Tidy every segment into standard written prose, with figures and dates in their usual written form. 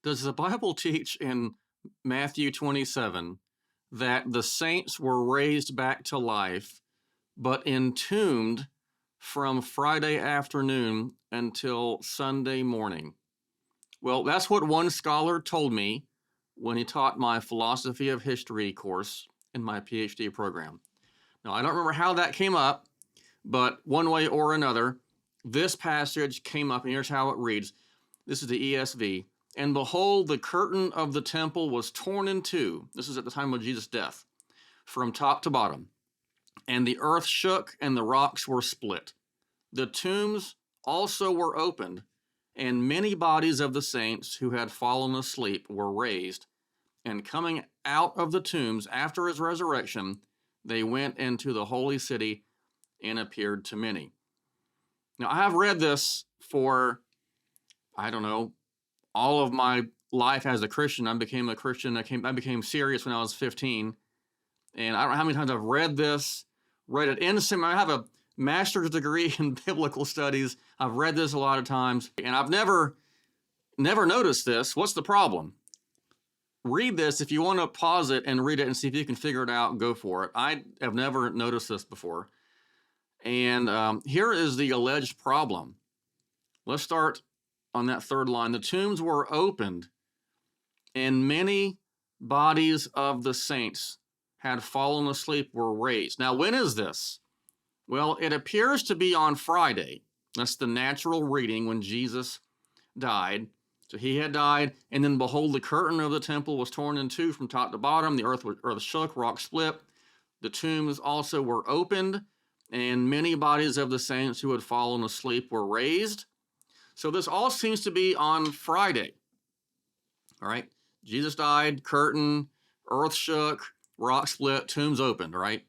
Does the Bible teach in Matthew 27 that the saints were raised back to life, but entombed from Friday afternoon until Sunday morning? Well, that's what one scholar told me when he taught my philosophy of history course in my PhD program. Now, I don't remember how that came up, but one way or another, this passage came up, and here's how it reads. This is the ESV. And behold, the curtain of the temple was torn in two. This is at the time of Jesus' death, from top to bottom. And the earth shook, and the rocks were split. The tombs also were opened, and many bodies of the saints who had fallen asleep were raised. And coming out of the tombs after his resurrection, they went into the holy city and appeared to many. Now, I have read this for, I don't know, all of my life as a Christian. I became a Christian. I became serious when I was 15. And I don't know how many times I've read this, read it in seminary. I have a master's degree in biblical studies. I've read this a lot of times, and I've never noticed this. What's the problem? Read this. If you want to pause it and read it and see if you can figure it out, go for it. I have never noticed this before. And here is the alleged problem. Let's start on that third line. The tombs were opened, and many bodies of the saints had fallen asleep were raised. Now, when is this? Well, it appears to be on Friday. That's the natural reading when Jesus died. So he had died, and then behold, the curtain of the temple was torn in two from top to bottom. The earth shook, rocks split. The tombs also were opened, and many bodies of the saints who had fallen asleep were raised. So this all seems to be on Friday. All right. Jesus died, curtain, earth shook, rock split, tombs opened, right?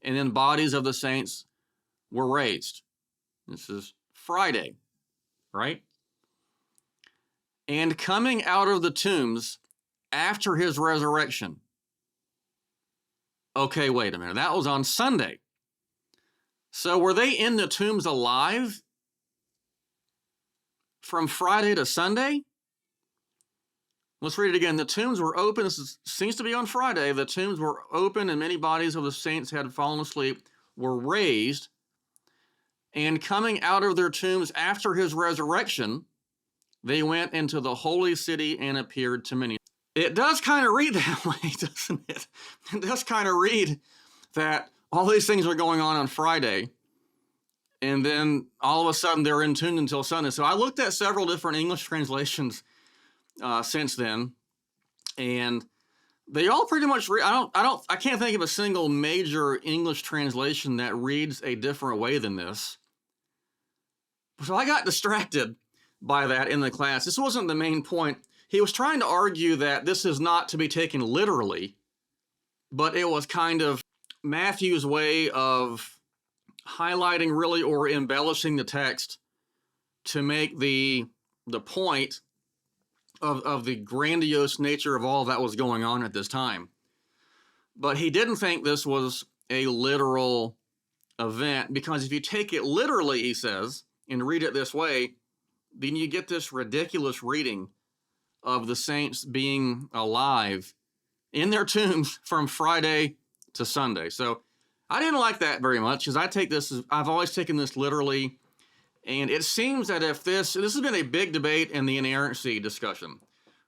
And then bodies of the saints were raised. This is Friday, right? And coming out of the tombs after his resurrection. Okay, wait a minute. That was on Sunday. So were they in the tombs alive from Friday to Sunday? Let's read it again. The tombs were open. This seems to be on Friday. The tombs were open, and many bodies of the saints had fallen asleep were raised. And coming out of their tombs after his resurrection, they went into the holy city and appeared to many. It does kind of read that way, doesn't it? It does kind of read that all these things are going on Friday, and then all of a sudden they're entombed until Sunday. So I looked at several different English translations since then, and they all pretty much read. I can't think of a single major English translation that reads a different way than this. So I got distracted by that in the class. This wasn't the main point. He was trying to argue that this is not to be taken literally, but it was kind of Matthew's way of highlighting really or embellishing the text to make the point of the grandiose nature of all that was going on at this time. But he didn't think this was a literal event, because if you take it literally, he says, and read it this way, then you get this ridiculous reading of the saints being alive in their tombs from Friday to Sunday. So I didn't like that very much, because I've always taken this literally. And it seems that if this has been a big debate in the inerrancy discussion,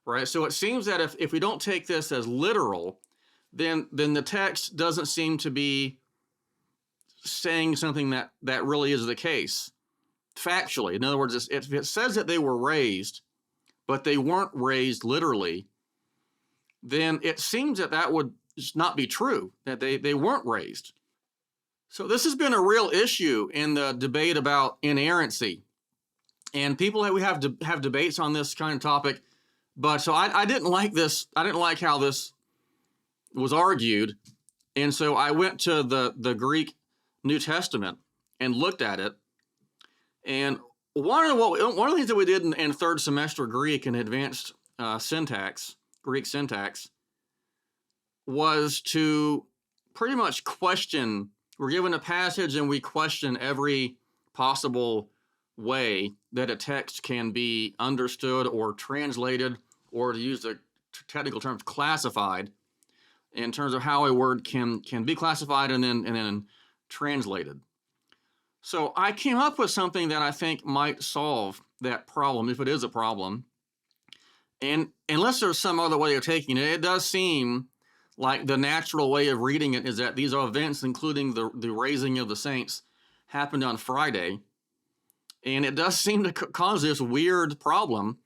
right? So it seems that if we don't take this as literal, then the text doesn't seem to be saying something that really is the case factually. In other words, if it says that they were raised, but they weren't raised literally, then it seems that would just not be true, that they weren't raised. So this has been a real issue in the debate about inerrancy, and people that we have debates on this kind of topic. But so I didn't like this. I didn't like how this was argued, and so I went to the Greek New Testament and looked at it. And one of the things that we did in third semester Greek and advanced Greek syntax, was to pretty much question. We're given a passage and we question every possible way that a text can be understood or translated or to use the technical terms, classified in terms of how a word can be classified and then translated. So I came up with something that I think might solve that problem, if it is a problem. And unless there's some other way of taking it, it does seem like the natural way of reading it is that these events, including the raising of the saints, happened on Friday. And it does seem to cause this weird problem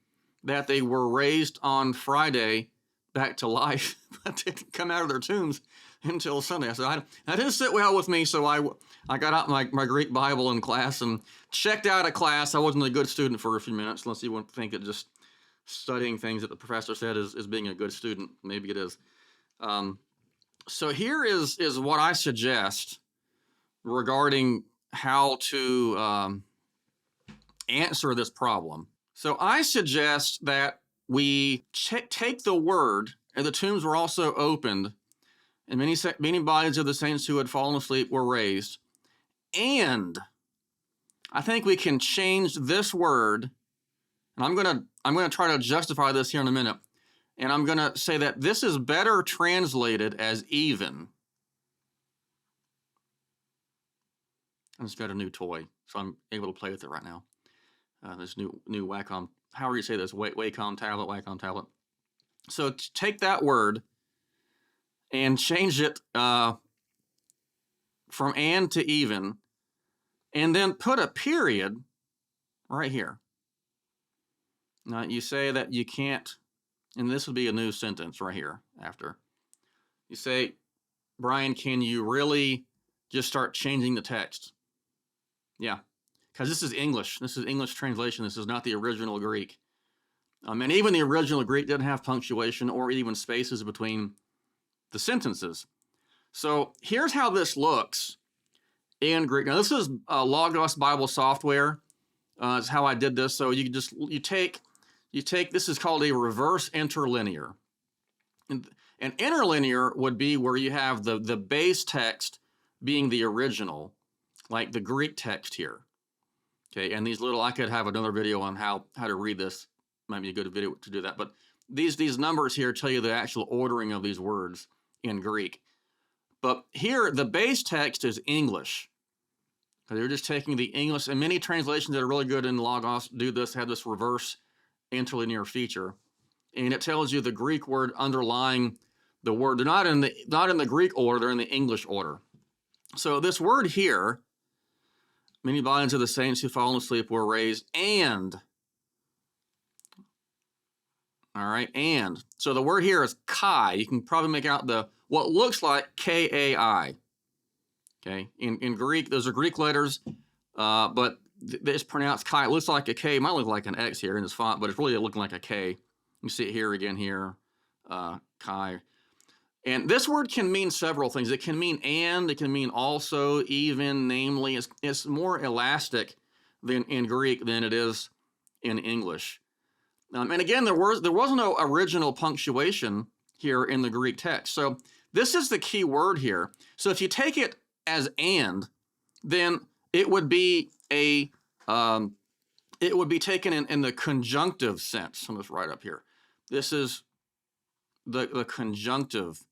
that they were raised on Friday back to life, but didn't come out of their tombs until Sunday. So that didn't sit well with me, so I got out my Greek Bible in class and checked out of class. I wasn't a good student for a few minutes, unless you want to think that just studying things that the professor said is being a good student. Maybe it is. So here is what I suggest regarding how to answer this problem. So I suggest that we take the word, and the tombs were also opened, and many bodies of the saints who had fallen asleep were raised. And I think we can change this word, and I'm gonna try to justify this here in a minute. And I'm gonna say that this is better translated as even. I just got a new toy, so I'm able to play with it right now. This new Wacom, however you say this, Wacom tablet. So take that word and change it from and to even, and then put a period right here. Now you say that you can't, and this would be a new sentence right here after. You say, Brian, can you really just start changing the text? Yeah. Because this is English. This is English translation. This is not the original Greek. And even the original Greek didn't have punctuation or even spaces between the sentences. So here's how this looks in Greek. Now this is Logos Bible software. Is how I did this. So you take this is called a reverse interlinear. And interlinear would be where you have the base text being the original, like the Greek text here. Okay, and these little, I could have another video on how to read this. Might be a good video to do that. But these numbers here tell you the actual ordering of these words in Greek. But here, the base text is English. They're just taking the English, and many translations that are really good in Logos do this, have this reverse interlinear feature. And it tells you the Greek word underlying the word. They're not in the Greek order, they're in the English order. So this word here, many bodies of the saints who fallen asleep were raised, and. All right, and. So the word here is kai. You can probably make out what looks like K-A-I. Okay, in Greek, those are Greek letters, but it's pronounced kai. It looks like a K. It might look like an X here in this font, but it's really looking like a K. You see it here again here, kai. And this word can mean several things. It can mean and, it can mean also, even, namely. It's more elastic than in Greek than it is in English. And again, there was no original punctuation here in the Greek text. So this is the key word here. So if you take it as and, then it would be taken in the conjunctive sense. I'm just right up here. This is the conjunctive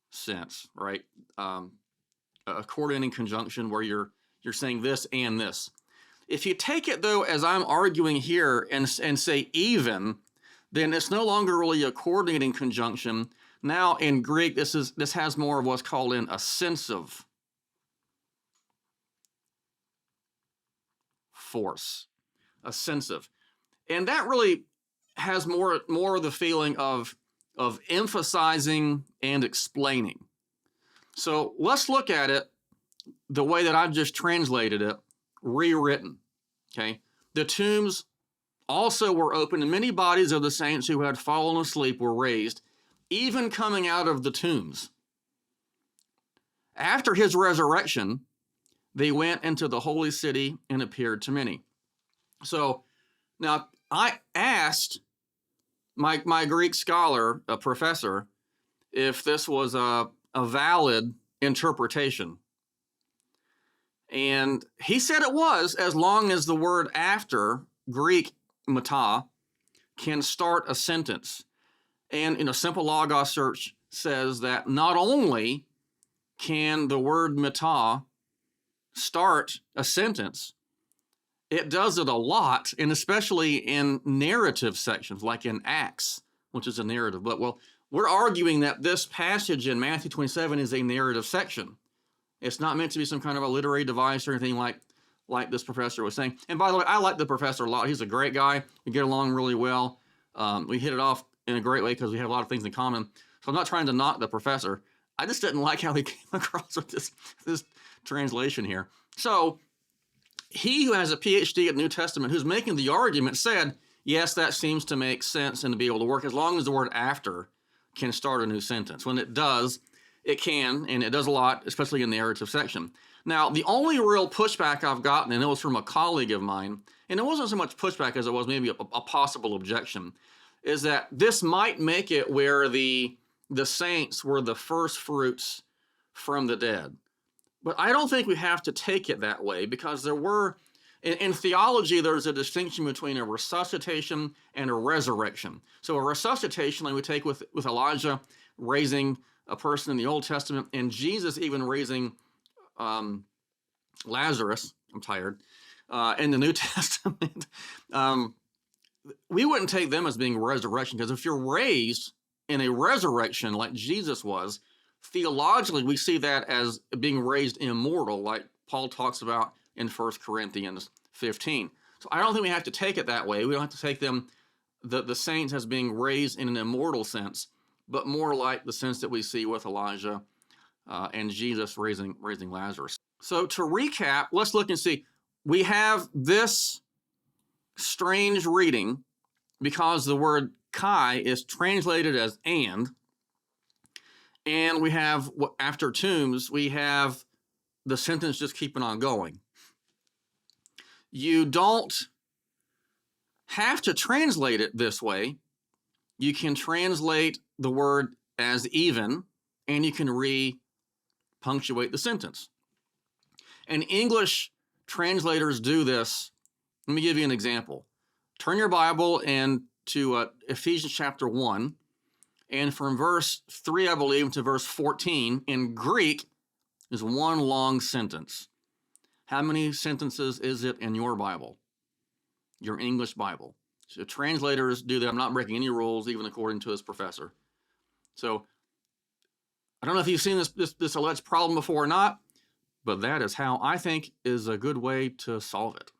sense, right? A coordinating conjunction where you're saying this and this. If you take it though, as I'm arguing here, and say even, then it's no longer really a coordinating conjunction. Now in Greek, this has more of what's called an ascensive force, ascensive, and that really has more of the feeling of emphasizing and explaining. So let's look at it the way that I've just translated it, rewritten. Okay, the tombs also were opened, and many bodies of the saints who had fallen asleep were raised, even coming out of the tombs. After his resurrection, they went into the holy city and appeared to many. So now I asked my Greek scholar, a professor, if this was a valid interpretation. And he said it was, as long as the word after, Greek meta, can start a sentence. And simple Logos search says that not only can the word meta start a sentence, it does it a lot, and especially in narrative sections, like in Acts, which is a narrative book. Well, we're arguing that this passage in Matthew 27 is a narrative section. It's not meant to be some kind of a literary device or anything like this professor was saying. And by the way, I like the professor a lot. He's a great guy. We get along really well. We hit it off in a great way because we have a lot of things in common. So I'm not trying to knock the professor. I just didn't like how he came across with this translation here. So he who has a PhD at New Testament, who's making the argument, said, yes, that seems to make sense and to be able to work as long as the word after can start a new sentence. When it does, it can, and it does a lot, especially in the narrative section. Now, the only real pushback I've gotten, and it was from a colleague of mine, and it wasn't so much pushback as it was maybe a possible objection, is that this might make it where the saints were the first fruits from the dead. But I don't think we have to take it that way, because there were, in theology, there's a distinction between a resuscitation and a resurrection. So a resuscitation, like we take with Elijah raising a person in the Old Testament, and Jesus even raising Lazarus, I'm tired, in the New Testament, we wouldn't take them as being resurrection, because if you're raised in a resurrection like Jesus was, theologically, we see that as being raised immortal, like Paul talks about in 1 Corinthians 15. So I don't think we have to take it that way. We don't have to take them, the saints, as being raised in an immortal sense, but more like the sense that we see with Elijah and Jesus raising Lazarus. So to recap, let's look and see. We have this strange reading because the word kai is translated as and we have, after tombs, we have the sentence just keeping on going. You don't have to translate it this way. You can translate the word as even, and you can re-punctuate the sentence. And English translators do this. Let me give you an example. Turn your Bible to Ephesians chapter 1. And from verse 3, I believe, to verse 14, in Greek, is one long sentence. How many sentences is it in your Bible, your English Bible? So translators do that. I'm not breaking any rules, even according to his professor. So I don't know if you've seen this alleged problem before or not, but that is how I think is a good way to solve it.